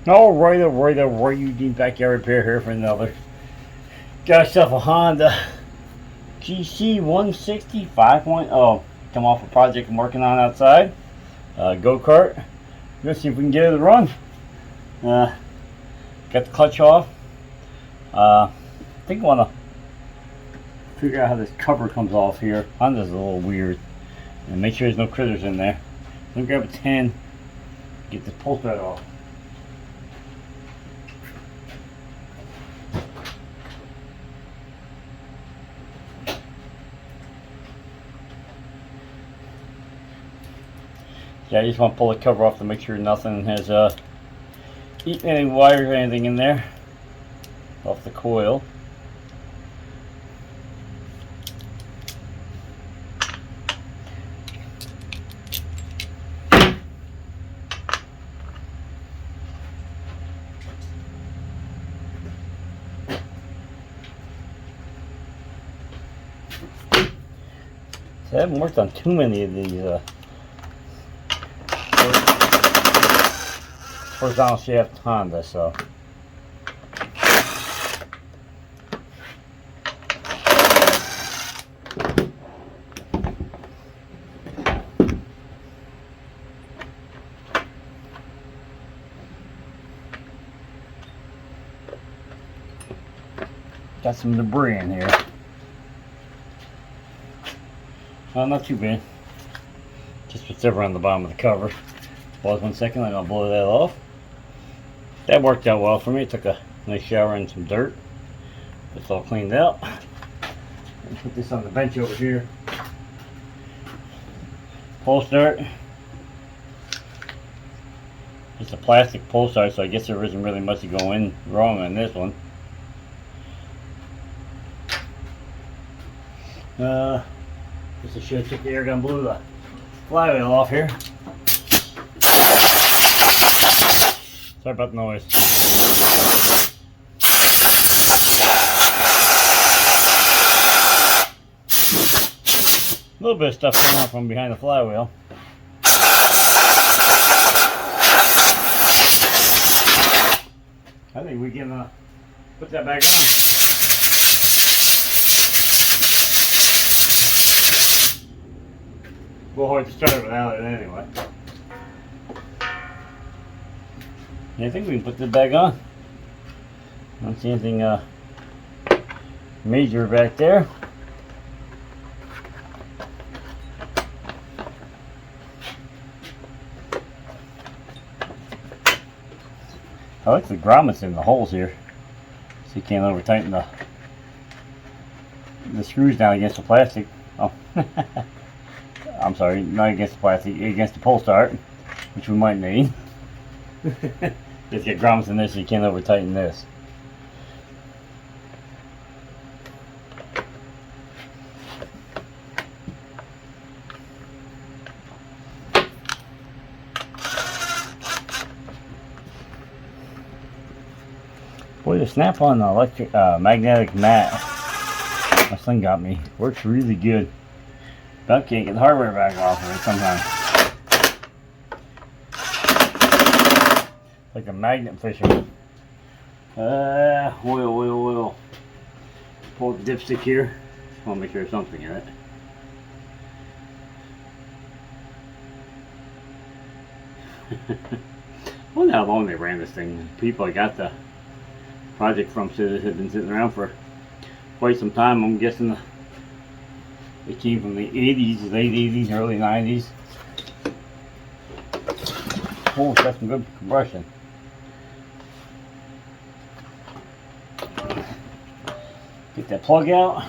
Alright, Eugene Backyard Repair here for another. Got yourself a Honda GC 160 5.0. Come off a project I'm working on outside. Go-kart. Let's see if we can get it to run. Got the clutch off. I think I want to figure out how this cover comes off here. Honda's a little weird. And make sure there's no critters in there. Let me grab a 10. Get this pull thread off. Yeah, I just want to pull the cover off to make sure nothing has eaten any wires or anything in there off the coil. So I haven't worked on too many of these horizontal shaft Honda, so got some debris in here. Not too bad. Just what's ever on the bottom of the cover. Pause 1 second, I'm gonna blow that off. That worked out well for me. Took a nice shower in some dirt. It's all cleaned out. And put this on the bench over here. Pull start. It's a plastic pull start, so I guess there isn't really much going wrong on this one. Just to show you, took the air gun, blew the flywheel off here. Sorry about the noise. A little bit of stuff coming out from behind the flywheel. I think we can put that back on. We'll hold the starter without it anyway. Yeah, I think we can put this back on. I don't see anything major back there. I like the grommets in the holes here, so you can't over tighten the screws down against the plastic. Oh, I'm sorry, not against the plastic, against the pull start, which we might need. Just get grommets in this so you can't over tighten this. Boy, the Snap-on electric magnetic mat my son got me works really good. But I can't get the hardware back off of it sometimes. Like a magnet fisher. Oil. Pull the dipstick here. Just want to make sure there's something in it. I wonder how long they ran this thing. People I got the project from said it had been sitting around for quite some time. I'm guessing it came from the 80s, late 80s, early 90s. Oh, it's got some good compression. Get that plug out.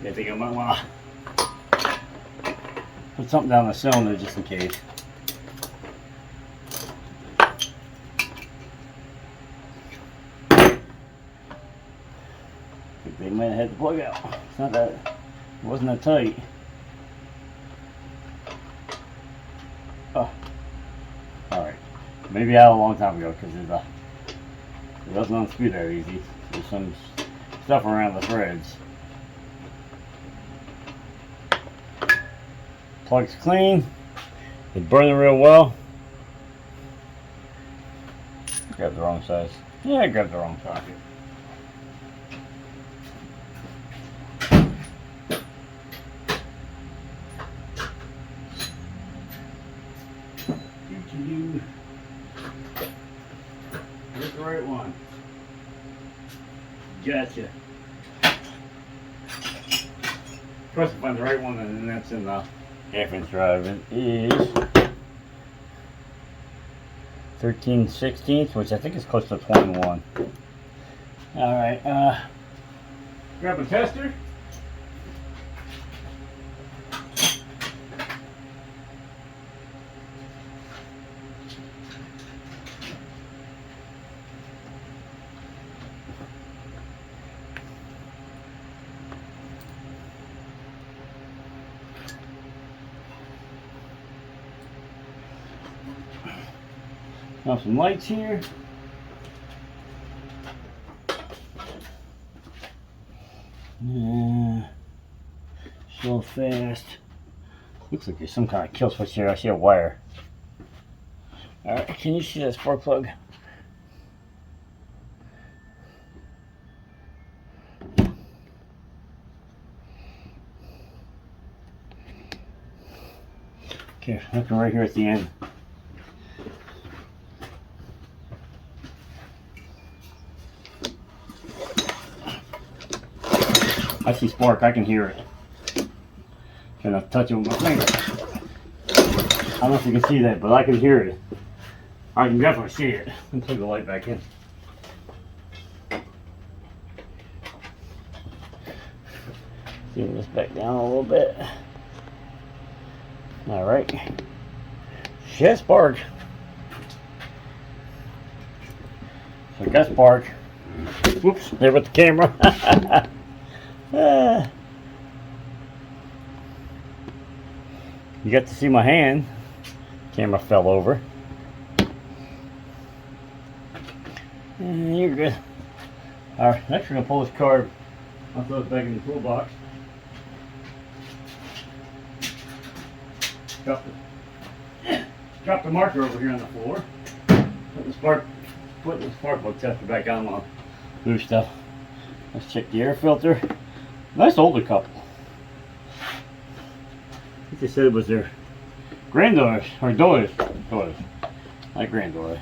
I think I might want to put something down the cylinder just in case. They might have had the plug out. It's not that, it wasn't that tight. Oh, alright. Maybe out a long time ago because there's a It doesn't unscrew that easy. There's some stuff around the threads. Plug's clean. It's burning real well. Grabbed the wrong size. Yeah, I grabbed the wrong socket. Get the right one. Gotcha. Of course, I find the right one, and then that's in the half-inch drive. It is 13/16, which I think is close to 21. All right. Grab a tester. Now some lights here. So fast. Looks like there's some kind of kill switch here. I see a wire. Alright, can you see that spark plug? Okay, looking right here at the end. I see spark, I can hear it. Can I touch it with my finger? I don't know if you can see that, but I can hear it. I can definitely see it. Let me plug the light back in. Zoom this back down a little bit. Alright. Shit, spark. So I got spark. Whoops, there with the camera. You got to see my hand. Camera fell over. You're good. Alright, next we're going to pull this card. I'll throw it back in the toolbox. Drop the marker over here on the floor. Put the spark plug tester back on the blue stuff. Let's check the air filter. Nice older couple. I think they said it was their granddaughters, or daughters. Not granddaughter.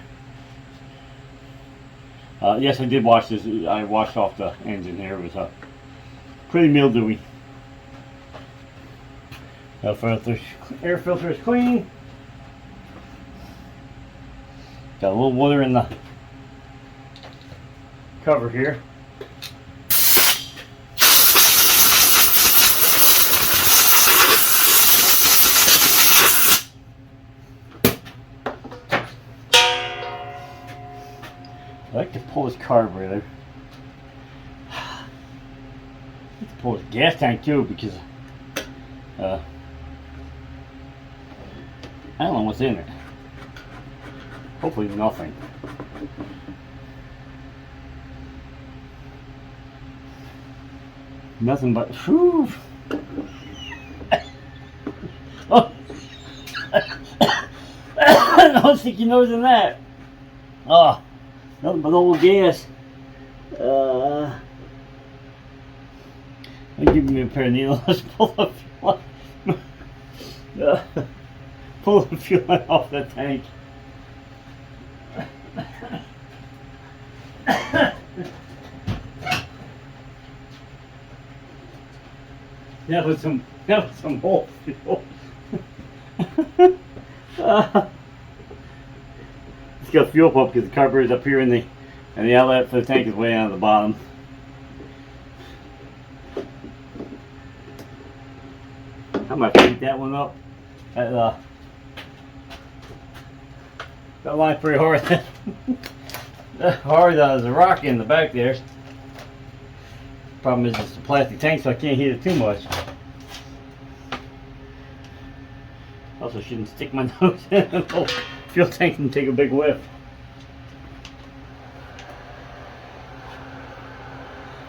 Yes, I did wash this. I washed off the engine here. It was pretty mildewy. Air filter is clean. Got a little water in the cover here. I like to pull this carburetor. I like to pull this gas tank too because I don't know what's in it. Hopefully nothing. Nothing but whew. Oh. No sticky nose in that. Oh, nothing but old gas. I'll give me a pair of needles. Let's pull the fuel. Pull the fuel off the tank. That was some old fuel. It's got a fuel pump because the carburetor's up here and the outlet for the tank is way down at the bottom. I might beat that one up. That line pretty hard. Hard as a rock in the back there. Problem is it's a plastic tank, so I can't heat it too much. Also shouldn't stick my nose in the fuel tank and take a big whiff.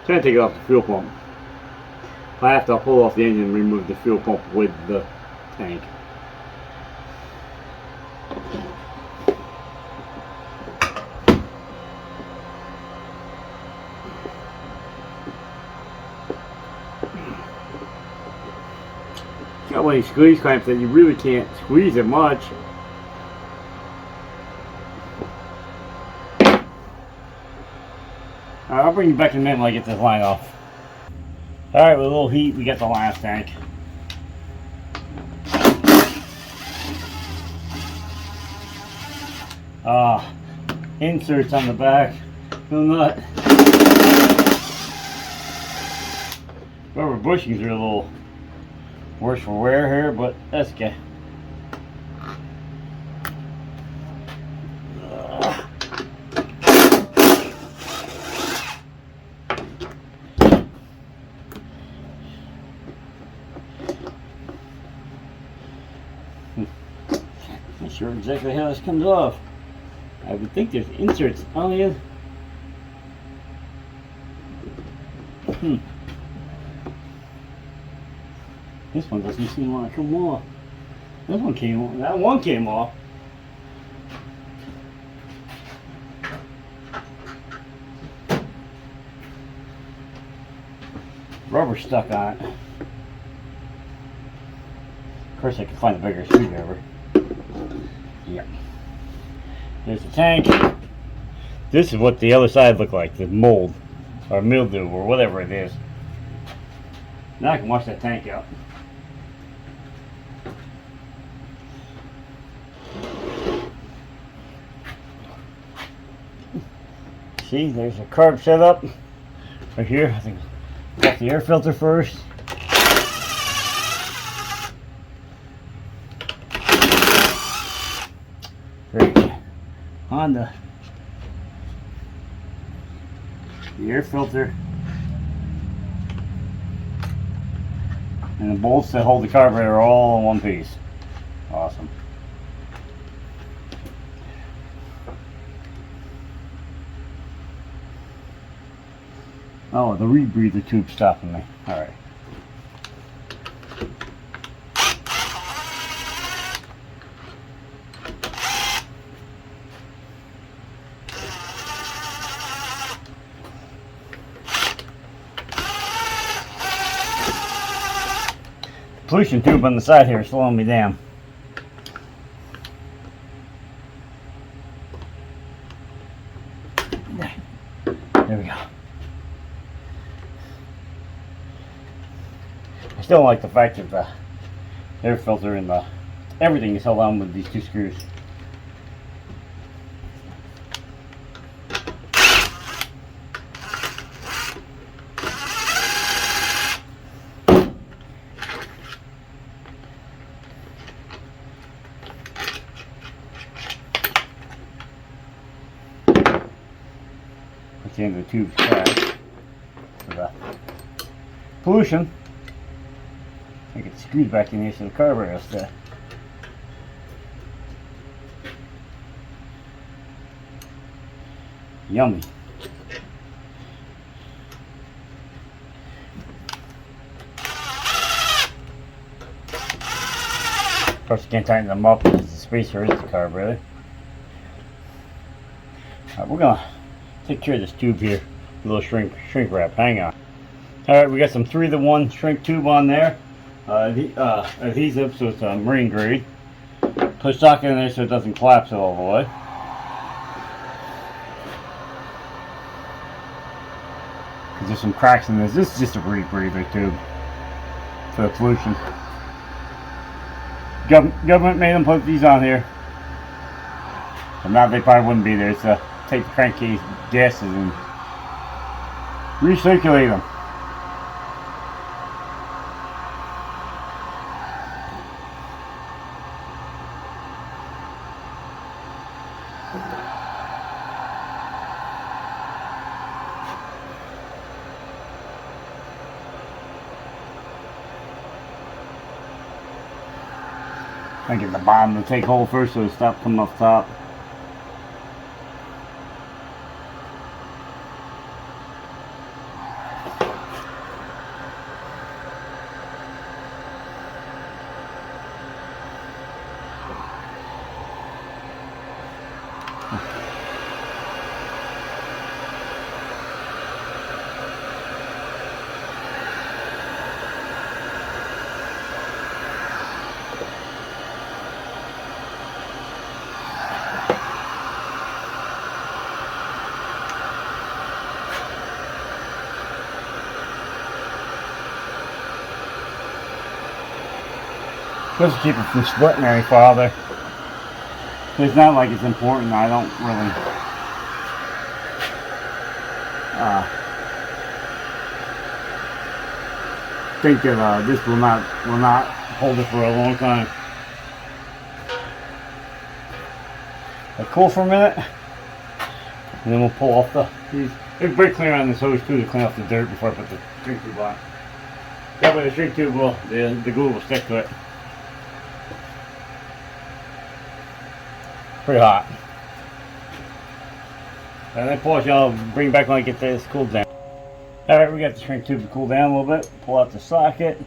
Trying to take it off the fuel pump. I have to pull off the engine and remove the fuel pump with the tank. Got one of these squeeze clamps that you really can't squeeze it much. Alright, I'll bring you back in a minute when I get this line off. Alright, with a little heat, we got the last tank. Inserts on the back. No nut. Rubber bushings are a little worse for wear here, but that's okay. Not sure exactly how this comes off. I would think there's inserts on it. This one doesn't seem to want to come off. This one came off. That one came off. Rubber stuck on it. Of course, I can find a bigger screwdriver. Yep. There's the tank. This is what the other side looked like, the mold or mildew or whatever it is. Now I can wash that tank out. See, there's a carb setup right here. I think got the air filter first. On the air filter and the bolts that hold the carburetor all in one piece. Awesome. Oh, the rebreather tube stopping me. All right. Pollution tube on the side here is slowing me down. There we go. I still don't like the fact that the air filter and the everything is held on with these two screws. The end of the tube's cracked for the pollution. I get screwed back in here so the carburetor will stay. Yummy. Of course, you can't tighten them up because the spacer is the carburetor. Alright, we're gonna take care of this tube here. A little shrink wrap. Hang on. Alright, we got some 3-to-1 shrink tube on there. Adhesive, so it's marine grade. Put socket in there so it doesn't collapse it all the way. Because there's some cracks in this. This is just a rebreather tube for the pollution. Government made them put these on here. If not, they probably wouldn't be there. It's take the crankcase gases and recirculate them. I get the bottom to take hold first so it stops coming off top. Just to keep it from splitting any farther. It's not like it's important. I don't really think that this will not hold it for a long time. Cool for a minute, and then we'll pull off these. It's very clear on this hose too to clean off the dirt before I put the shrink tube on. That way the shrink tube will, the glue will stick to it. Pretty hot. And then pull it, I'll bring back when I get this cooled down. Alright, we got the shrink tube to cool down a little bit. Pull out the socket.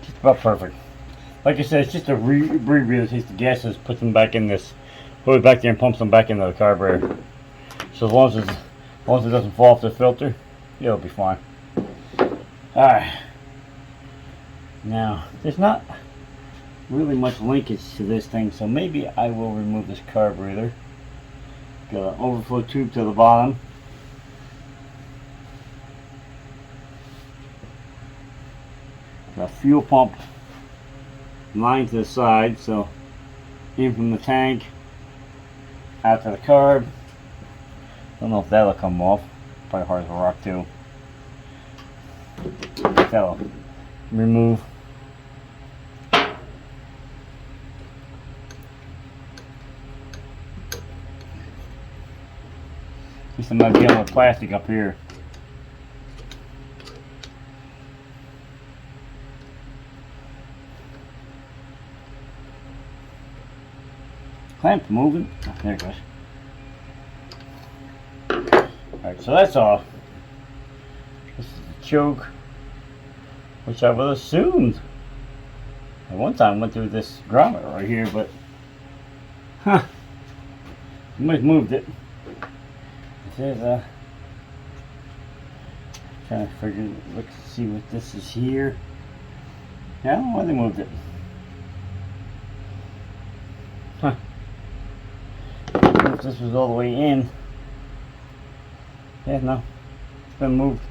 Just about perfect. Like I said, it's just a rebreather. Takes the gases, puts them back in this, put it back there and pumps them back into the carburetor. So as long as it doesn't fall off the filter, it'll be fine. Alright. Now, there's not really much linkage to this thing, so maybe I will remove this carburetor. Got an overflow tube to the bottom. Got a fuel pump line to the side, so in from the tank out to the carb. Don't know if that'll come off. Probably hard as a rock too. That'll remove. At least I'm not dealing with plastic up here. Clamp moving. Oh, there it goes. Alright, so that's all. This is the choke, which I would assumed at one time went through this grommet right here, but I might have moved it. This is trying to figure, let's see what this is here. Yeah, I don't know why they moved it. Huh. I don't know if this was all the way in. Yeah, no. It's been moved.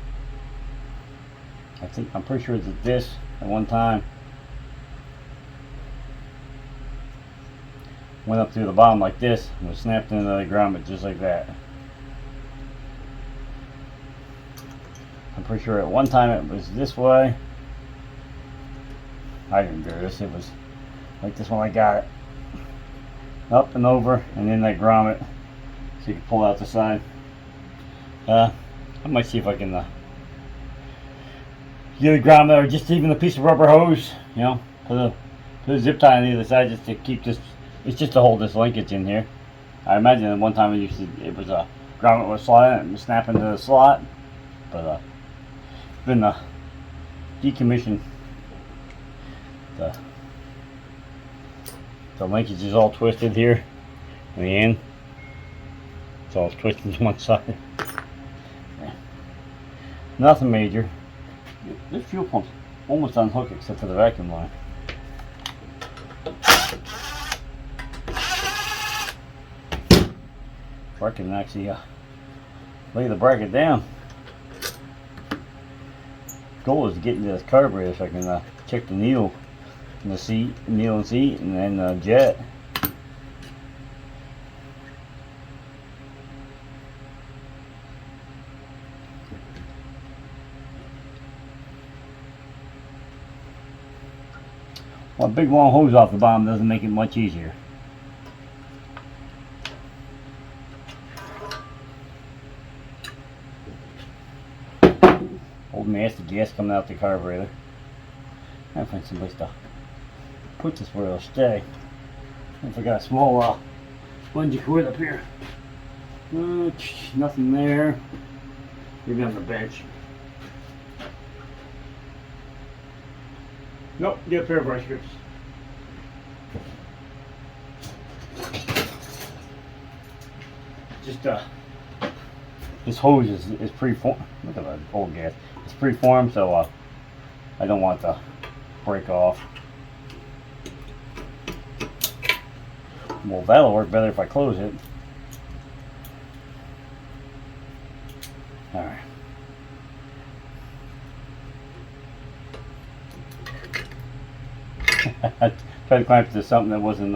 I'm pretty sure it's this at one time. Went up through the bottom like this and was snapped into the grommet just like that. I'm pretty sure at one time it was this way. I didn't do this, it was like this when I got it. Up and over and in that grommet so you can pull out the side. I might see if I can get a grommet or just even a piece of rubber hose, you know, put a zip tie on the other side just to keep this, it's just to hold this linkage in here. I imagine at one time it was a grommet was sliding and snap into the slot, but been decommissioned. The linkage is all twisted here in the end. It's all twisted to one side. Yeah. Nothing major. This fuel pump's almost unhooked except for the vacuum line. If I can actually lay the bracket down. Goal is to get into this carburetor so I can check the needle in the seat, needle and seat, and then jet. Well, a big long hose off the bottom doesn't make it much easier. Old nasty gas coming out the carburetor. I gotta find some place to put this where it'll stay. If I got a small bungee cord up here. Nothing there. Maybe on the bench. Nope, get a pair of brush grips. Just this hose is preformed. Look at that old gas. It's preformed, so I don't want to break off. Well, that'll work better if I close it. Alright. I tried to clamp it to something that wasn't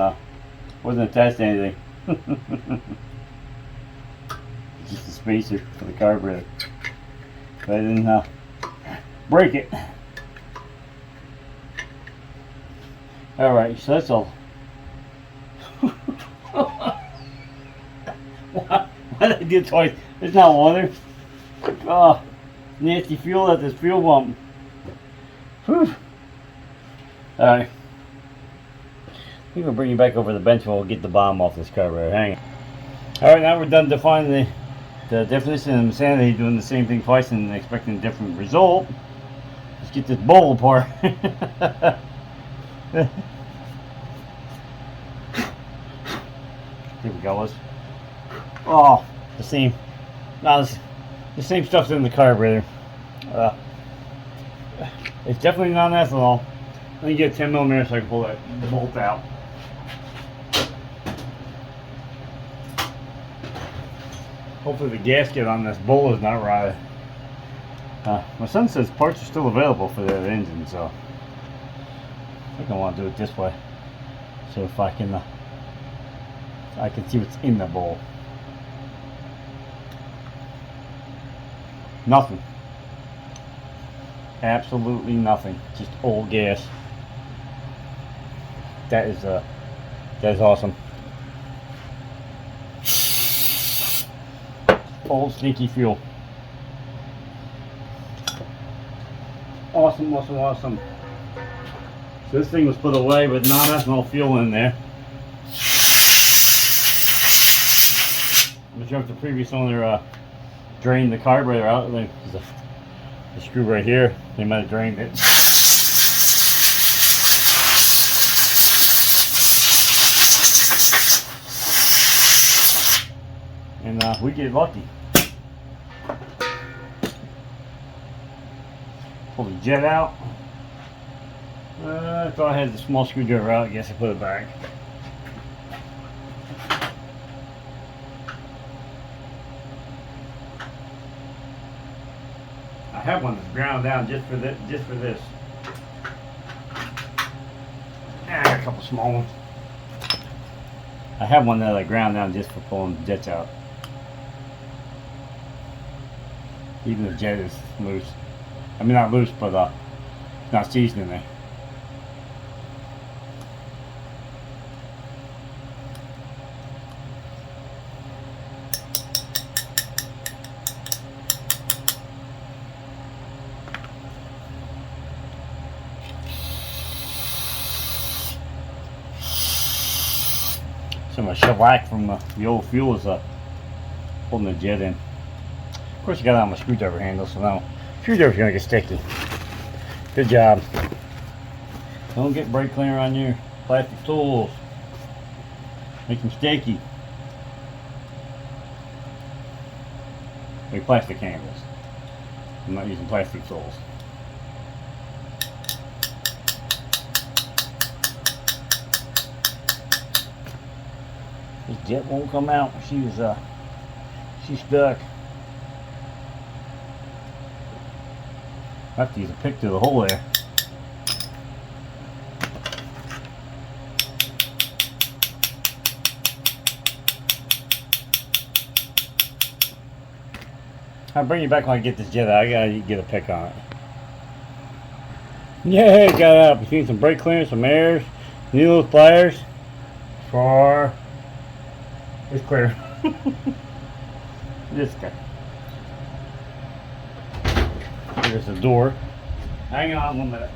attached to anything. Just a spacer for the carburetor. But I didn't break it. Alright, so that's all. Why did I do it twice? There's not water. Oh, nasty fuel at this fuel pump. Whew. Alright. I think we'll bring you back over the bench and we'll get the bottom off this carburetor. Hang on. Alright, now we're done defining the definition of insanity, doing the same thing twice and expecting a different result. Let's get this bowl apart. Here we go. Oh, the same. No, the same stuff's in the carburetor. It's definitely not ethanol. Let me get 10 millimeters so I can pull that bolt out. Hopefully the gasket on this bowl is not rotted. My son says parts are still available for that engine, so I think I want to do it this way. So if I can see what's in the bowl. Nothing. Absolutely nothing. Just old gas. That is awesome. Old stinky fuel. Awesome, awesome, awesome. So this thing was put away with non-ethanol fuel in there. I'm sure if the previous owner drained the carburetor out, like the screw right here, they might have drained it. And we get lucky. Pull the jet out. I thought I had the small screwdriver out. I guess I put it back. I have one that's ground down just for this. I got a couple small ones. I have one that I ground down just for pulling the jets out. Even the jet is loose. I mean, not loose, but not seasoned in there. So my shellac from the old fuel is holding the jet in. Of course, you got it on my screwdriver handle, so now screwdriver's gonna get sticky. Good job. Don't get brake cleaner on your plastic tools. Make them sticky. Like plastic handles. I'm not using plastic tools. This jet won't come out. She's stuck. I have to use a pick through the hole there. I'll bring you back when I get this jet out. I gotta get a pick on it. Yeah, got it out. Between some brake cleaners, some airs, new little pliers for it's clear. This guy. There's the door. Hang on 1 minute.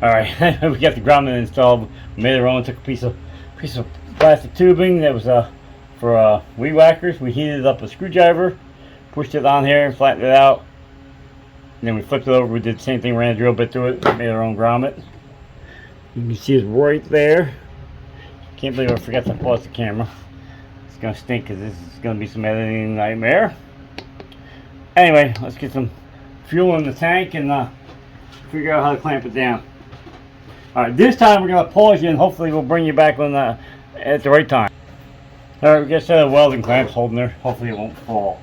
Alright, we got the grommet installed. We made our own. Took a piece of plastic tubing that was for weed whackers. We heated up a screwdriver, pushed it on here, flattened it out, and then we flipped it over. We did the same thing, ran a drill bit through it, made our own grommet. You can see it's right there. Can't believe I forgot to pause the camera. It's gonna stink because this is gonna be some editing nightmare. Anyway, let's get some fuel in the tank and figure out how to clamp it down. Alright, this time we're going to pause you and hopefully we'll bring you back on at the right time. Alright, we got a set of welding clamps holding there. Hopefully it won't fall.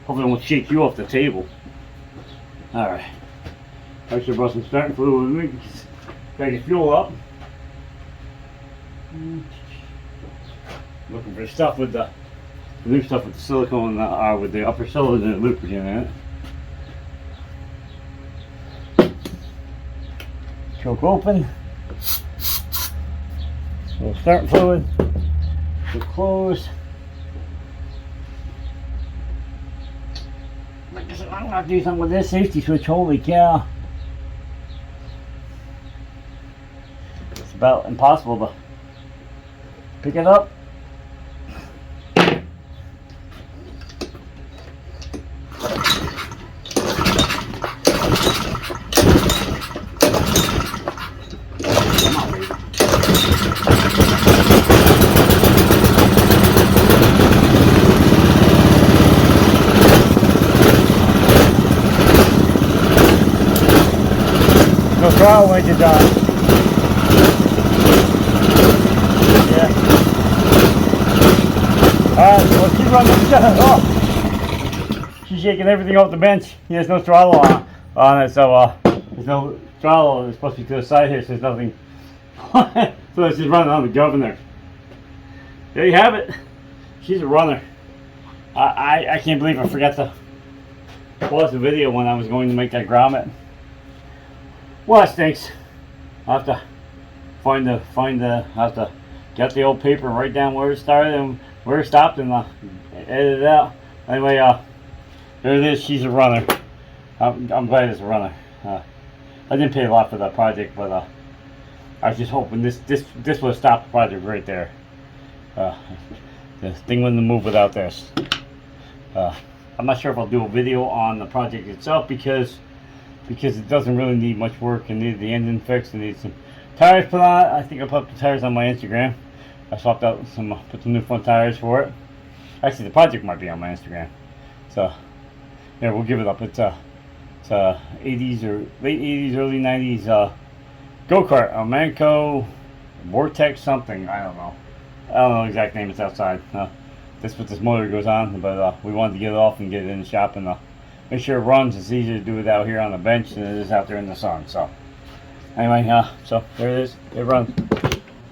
Hopefully it won't shake you off the table. Alright. I should brought some starting fluid with me. Gotta get fuel up. Looking for stuff with the new stuff with the silicone, with the upper cylinders and the lubricant in it. Choke open. So starting fluid. So close. I'm gonna do something with this safety switch. Holy cow! It's about impossible to pick it up. No trial when you're done. Yeah. Alright, well, she's running the oh. She's shaking everything off the bench. There's no throttle on it, so there's no throttle. It's supposed to be to the side here, so there's nothing. So it's just running on the governor. There you have it. She's a runner. I can't believe I forgot to pause the video when I was going to make that grommet. Well, that stinks. I'll have to find the I'll have to get the old paper and write down where it started and where it stopped and edit it out. Anyway, there it is. She's a runner. I'm glad it's a runner. I didn't pay a lot for that project, but I was just hoping this would have stopped the project right there. The thing wouldn't move without this. I'm not sure if I'll do a video on the project itself because it doesn't really need much work. It needed the engine fixed. It needs some tires put on it. I think I put up the tires on my Instagram. I swapped out put some new front tires for it. Actually, the project might be on my Instagram. So yeah, we'll give it up. It's 80s or late 80s, early 90s go-kart, a Manco Vortex something. I don't know the exact name. It's outside. That's what this motor goes on, but we wanted to get it off and get it in the shop and make sure it runs. It's easier to do it out here on the bench than it is out there in the sun. So anyway, so there it is. It runs.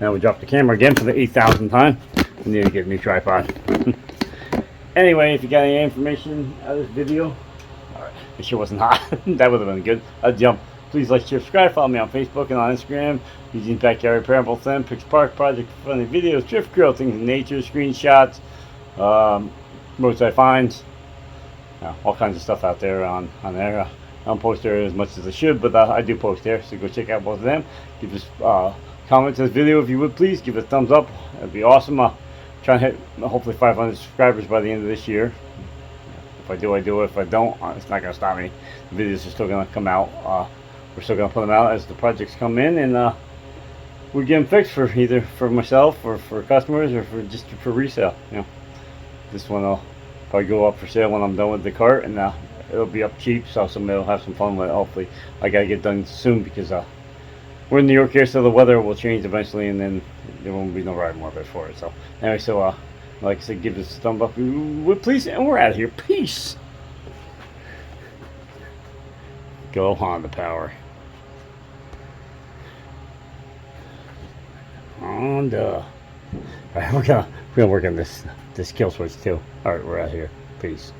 Now we drop the camera again for the 8,000th time. We need to get a new tripod. Anyway, if you got any information out of this video, alright, it sure wasn't hot. That would have been good. I'd jump. Please like, share, subscribe. Follow me on Facebook and on Instagram. Using Backyard Repair, both them, Picks Park Project, funny videos, drift grill, things in nature, screenshots, roadside finds, all kinds of stuff out there on there. I don't post there as much as I should, but I do post there, so go check out both of them. Give us comment to this video if you would, please. Give it a thumbs up. That'd be awesome. Try and hit hopefully 500 subscribers by the end of this year. If I do, I do it. If I don't, it's not going to stop me. The videos are still going to come out. We're still going to put them out as the projects come in, and we get them fixed for either for myself or for customers or for just for resale. This one will probably go up for sale when I'm done with the cart, and it'll be up cheap, so somebody will have some fun with it. Hopefully, I gotta get done soon because we're in New York here, so the weather will change eventually, and then there won't be no ride more for it. So anyway, like I said, give this a thumb up, please, and we're out of here. Peace. Go Honda power. Honda. Alright, we're gonna work on this kill switch too. Alright, we're out here. Peace.